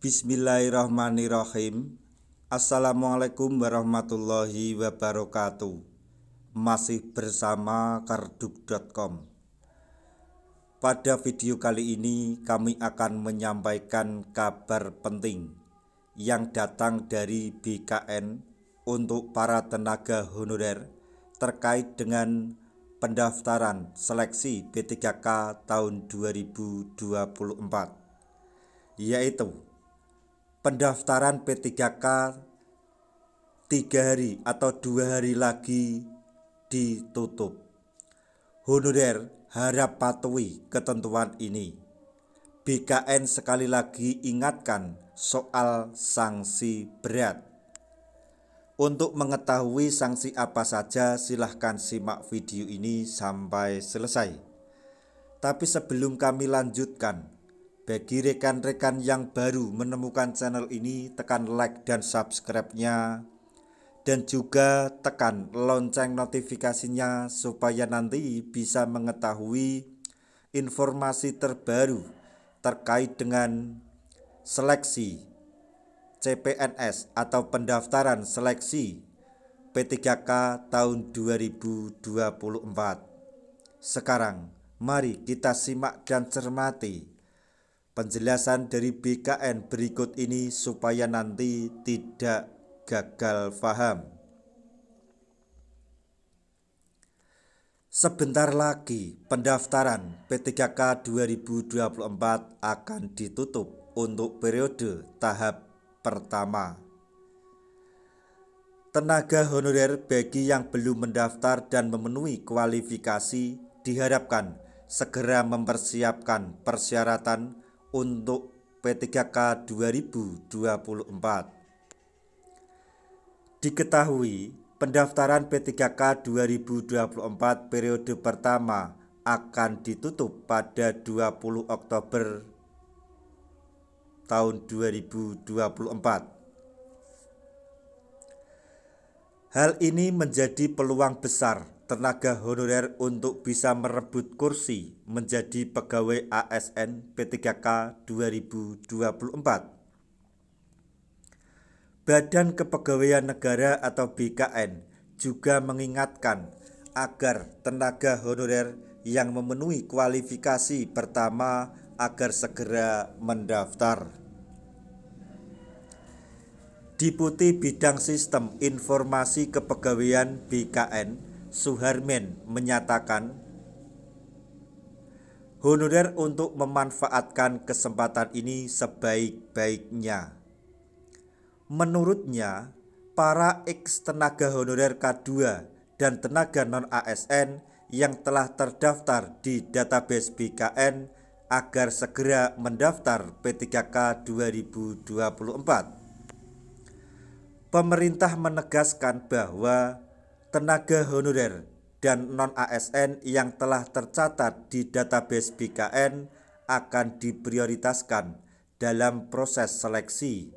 Bismillahirrahmanirrahim. Assalamualaikum warahmatullahi wabarakatuh. Masih bersama karduk.com. Pada video kali ini kami akan menyampaikan kabar penting yang datang dari BKN untuk para tenaga honorer terkait dengan pendaftaran seleksi P3K tahun 2024, yaitu pendaftaran P3K 3 hari atau 2 hari lagi ditutup. Honorer harap patuhi ketentuan ini. BKN sekali lagi ingatkan soal sanksi berat. Untuk mengetahui sanksi apa saja, silahkan simak video ini sampai selesai. Tapi sebelum kami lanjutkan, bagi rekan-rekan yang baru menemukan channel ini, tekan like dan subscribe-nya, dan juga tekan lonceng notifikasinya supaya nanti bisa mengetahui informasi terbaru terkait dengan seleksi CPNS atau pendaftaran seleksi P3K tahun 2024. Sekarang mari kita simak dan cermati penjelasan dari BKN berikut ini supaya nanti tidak gagal paham. Sebentar lagi pendaftaran P3K 2024 akan ditutup untuk periode tahap pertama. Tenaga honorer bagi yang belum mendaftar dan memenuhi kualifikasi diharapkan segera mempersiapkan persyaratan untuk P3K 2024. Diketahui pendaftaran P3K 2024 periode pertama akan ditutup pada 20 Oktober tahun 2024. Hal ini menjadi peluang besar tenaga honorer untuk bisa merebut kursi menjadi pegawai ASN P3K 2024. Badan Kepegawaian Negara atau BKN juga mengingatkan agar tenaga honorer yang memenuhi kualifikasi pertama agar segera mendaftar. Deputi Bidang Sistem Informasi Kepegawaian BKN, Suharmen, menyatakan honorer untuk memanfaatkan kesempatan ini sebaik-baiknya. Menurutnya, para ex tenaga honorer K2 dan tenaga non-ASN yang telah terdaftar di database BKN agar segera mendaftar P3K 2024. Pemerintah menegaskan bahwa tenaga honorer dan non-ASN yang telah tercatat di database BKN akan diprioritaskan dalam proses seleksi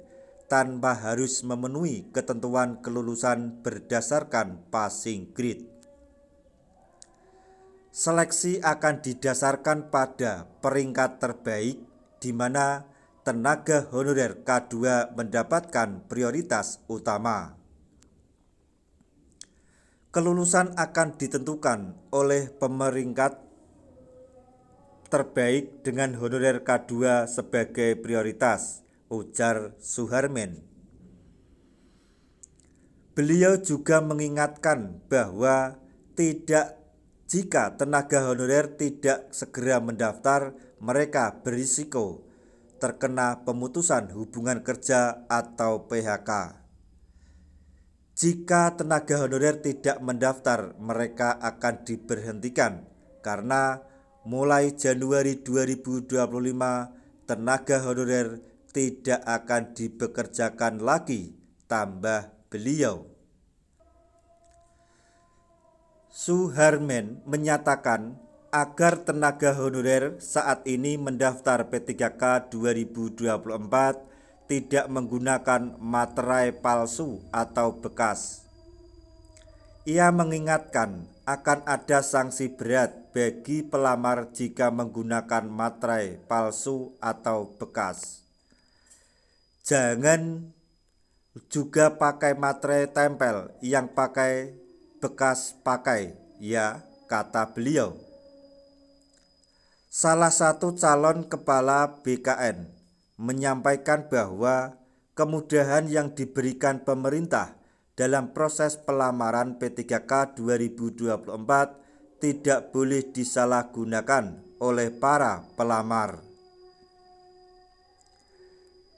tanpa harus memenuhi ketentuan kelulusan berdasarkan passing grade. Seleksi akan didasarkan pada peringkat terbaik di mana tenaga honorer K2 mendapatkan prioritas utama. Kelulusan akan ditentukan oleh pemeringkat terbaik dengan honorer K2 sebagai prioritas, ujar Suharmen. Beliau juga mengingatkan bahwa jika tenaga honorer tidak segera mendaftar, mereka berisiko terkena pemutusan hubungan kerja atau PHK. Jika tenaga honorer tidak mendaftar, mereka akan diberhentikan karena mulai Januari 2025 tenaga honorer tidak akan dibekerjakan lagi, tambah beliau. Suharmen menyatakan agar tenaga honorer saat ini mendaftar P3K 2024 tidak menggunakan materai palsu atau bekas. Ia mengingatkan akan ada sanksi berat bagi pelamar jika menggunakan materai palsu atau bekas. Jangan juga pakai materai tempel yang pakai bekas pakai, ya, kata beliau. Salah satu calon kepala BKN menyampaikan bahwa kemudahan yang diberikan pemerintah dalam proses pelamaran P3K 2024 tidak boleh disalahgunakan oleh para pelamar.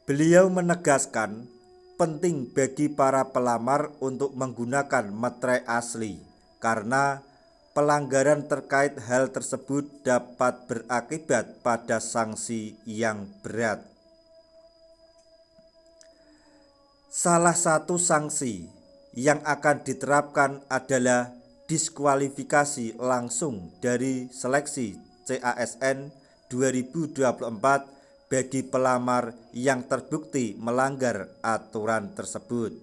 Beliau menegaskan penting bagi para pelamar untuk menggunakan materai asli karena pelanggaran terkait hal tersebut dapat berakibat pada sanksi yang berat. Salah satu sanksi yang akan diterapkan adalah diskualifikasi langsung dari seleksi CASN 2024 bagi pelamar yang terbukti melanggar aturan tersebut.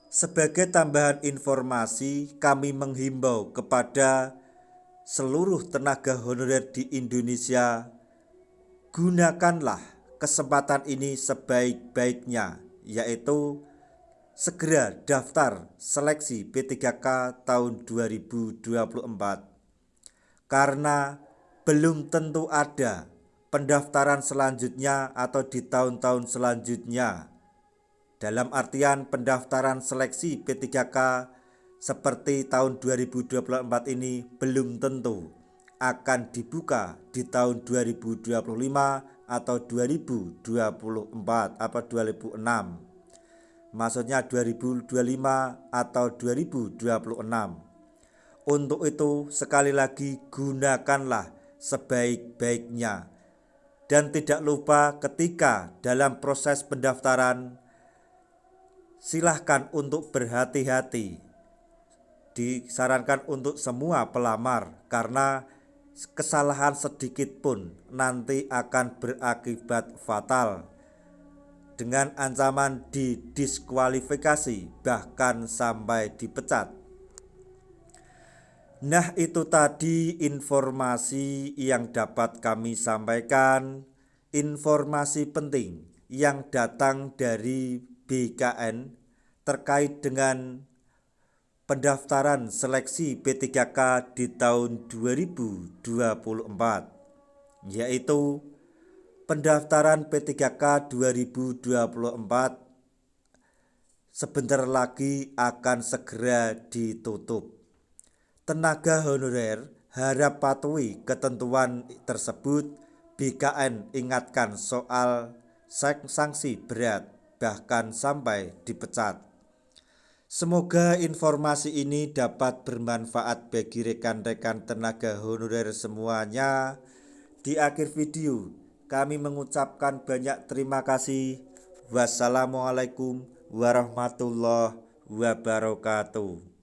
Sebagai tambahan informasi, kami menghimbau kepada seluruh tenaga honorer di Indonesia, gunakanlah kesempatan ini sebaik-baiknya, yaitu segera daftar seleksi P3K tahun 2024. Karena belum tentu ada pendaftaran selanjutnya atau di tahun-tahun selanjutnya. Dalam artian pendaftaran seleksi P3K seperti tahun 2024 ini belum tentu akan dibuka di tahun 2025 atau 2024 atau 2026. Maksudnya 2025 atau 2026. Untuk itu sekali lagi gunakanlah sebaik-baiknya. Dan tidak lupa ketika dalam proses pendaftaran silahkan untuk berhati-hati. Disarankan untuk semua pelamar karena kesalahan sedikit pun nanti akan berakibat fatal dengan ancaman didiskualifikasi bahkan sampai dipecat. Nah, itu tadi informasi yang dapat kami sampaikan, informasi penting yang datang dari BKN terkait dengan pendaftaran seleksi P3K di tahun 2024, yaitu pendaftaran P3K 2024 sebentar lagi akan segera ditutup. Tenaga honorer harap patuhi ketentuan tersebut. BKN ingatkan soal sanksi berat bahkan sampai dipecat. Semoga informasi ini dapat bermanfaat bagi rekan-rekan tenaga honorer semuanya. Di akhir video kami mengucapkan banyak terima kasih. Wassalamualaikum warahmatullahi wabarakatuh.